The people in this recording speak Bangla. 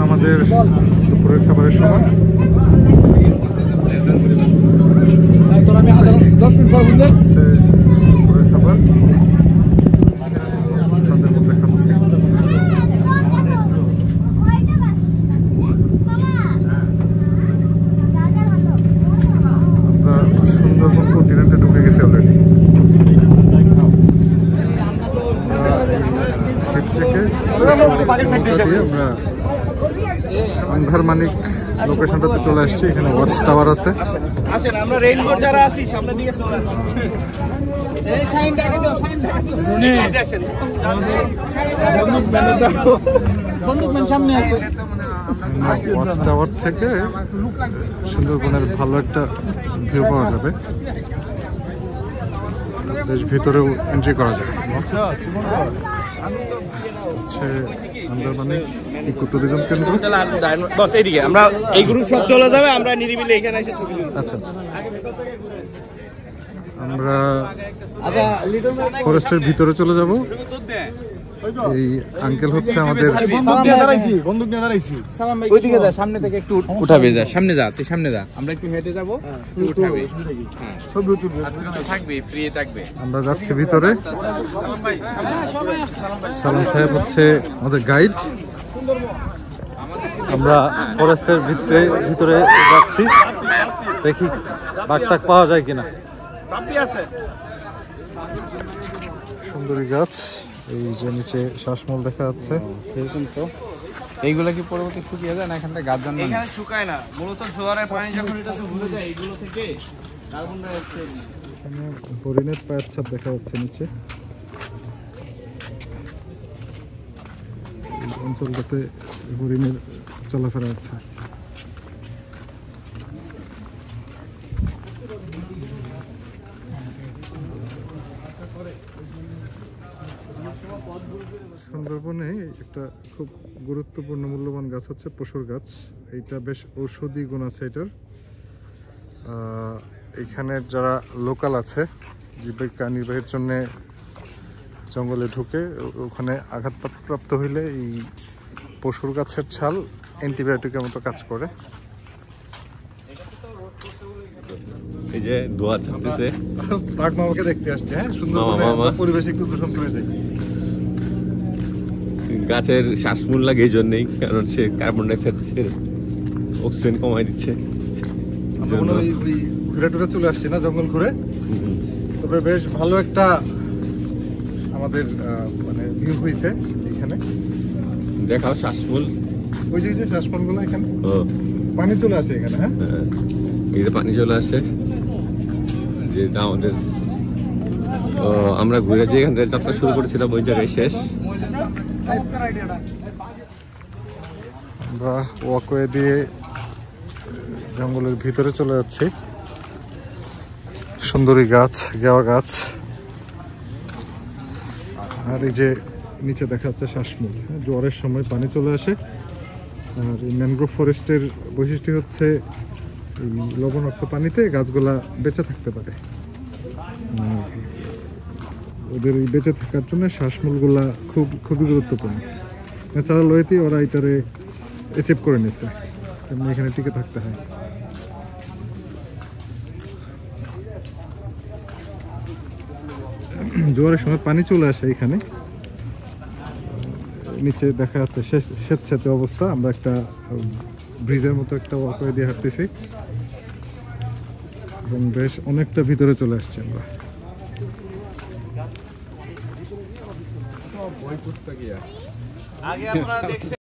আমাদের দুপুরের খাবারের সময়। দুপুরের খাবার ছাদের মধ্যে খাচ্ছি। আমরা সুন্দরবন কন্টিনেন্টে ঢুকে গেছি অলরেডি। শিপ থেকে আমরা আন্ধারমানিক লোকেশনটাতে চলে আসছি। এখানে ওয়াচ টাওয়ার আছে। আমরা রেইনবো যারা আছি সামনের দিকে চলে আসি। এই শাইন ডাকে দাও, শাইন ডাকে দাও। বন্দুকম্যান সামনে আছে। ওয়াচ টাওয়ার থেকে সুন্দরবনের ভালো একটা ভিউ পাওয়া যাবে। বেশ ভিতরেও এন্ট্রি করা যাবে। হচ্ছে আন্দারমানিক ইকো ট্যুরিজম কেন্দ্র। বস এইদিকে আমরা এই গ্রুপ সব চলে যাবে, আমরা নিরিবিলি এখানে এসে ছবি তুলব। আচ্ছা, আমরা ফরেস্টের ভিতরে চলে যাব। এই আঙ্কেল হচ্ছে আমাদের বন্দুক নিয়ে দাঁড়াইছি। ওইদিকে যা, সামনে থেকে একটু উঠাবে, যা সামনে যা, তুই সামনে যা, আমরা একটু হেঁটে যাবো, তুই উঠাবে। হ্যাঁ ছবি তুলবে, থাকবে ফ্রি থাকবে। আমরা যাচ্ছি ভিতরে। সালাম সাহেব হচ্ছে আমাদের গাইড। আমরা ফরেস্টের ভিতরে যাচ্ছি, দেখি বাঘটাক পাওয়া যায় কিনা। সুন্দরী গাছ, এই যে নিচে শ্বাসমূল দেখা যাচ্ছে। সেরকম তো এইগুলো কি পরবর্তী শুকিয়ে যায় না? এখান থেকে গাছ জন্ম এখানে শুকায় না, মূলত জোয়ারের পানি যখন এটা তো ভুলে যায় এগুলো থেকে কার্বন ডাই অক্সাইড। এখানে হরিণের পায়ের ছাপ দেখা যাচ্ছে নিচে। এই অঞ্চলটাতে হরিণের চলাফেরা আছে। সুন্দরবনে একটা খুব গুরুত্বপূর্ণ মূল্যবান গাছ হচ্ছে পশুর গাছ। এইটা বেশ ঔষধি গুণ আছে এটার। এখানে যারা লোকাল আছে জীবিকা নির্বাহের জন্য জঙ্গলে ঢুকে ওখানে আঘাতপ্রাপ্ত হইলে এই পশুর গাছের ছাল অ্যান্টিবায়োটিকের মতো কাজ করে। এই যে দোয়া ছাড়তেছে, বাঘ মামাকে দেখতে আসছে। হ্যাঁ, সুন্দর পরিবেশ একটু দূষণ করে যায়। গাছের শ্বাসমূল লাগে এই জন্যই, কারণ সে কার্বন ডাইঅক্সাইড অক্সিজেন কমাই দিচ্ছে। আমরা ওই ঘুরে টুরে চলে আসছি না, জঙ্গল ঘুরে। তবে বেশ ভালো একটা আমাদের মানে ভিউ হয়েছে এখানে। দেখাও শ্বাসমূল, ওই যে শ্বাসমূলগুলো এখানে পানি চলে আসে এখানে। হ্যাঁ, এই যে পানি চলে আসে, যে আমাদের আমরা ঘুরে যে এখান থেকে যাত্রা শুরু করেছিলাম ওই জায়গায় শেষ। আমরা ওয়াকওয়ে দিয়ে জঙ্গলের ভিতরে চলে যাচ্ছি। সুন্দরী গাছ, গেওয়া গাছ, আর এই যে নিচে দেখা যাচ্ছে শ্বাসমূল। জোয়ারের সময় পানি চলে আসে। আর এই ম্যানগ্রোভ ফরেস্টের বৈশিষ্ট্য হচ্ছে এই লবণাক্ত পানিতে গাছগুলা বেঁচে থাকতে পারে। ওদের এই বেঁচে থাকার জন্য শ্বাসমূলগুলা খুবই গুরুত্বপূর্ণ। ন্যাচারাল ওয়েতেই ওরা এটারে অ্যাচিভ করে নিচ্ছে, তেমনি এখানে টিকে থাকতে হয়। জোয়ারের সময় পানি চলে আসে এখানে। নিচে দেখা যাচ্ছে স্যাঁতস্যাঁতে অবস্থা। আমরা একটা ব্রিজের মতো একটা ওয়াকওয়ে দিয়ে হাঁটতেছি এবং বেশ অনেকটা ভিতরে চলে আসছি আমরা।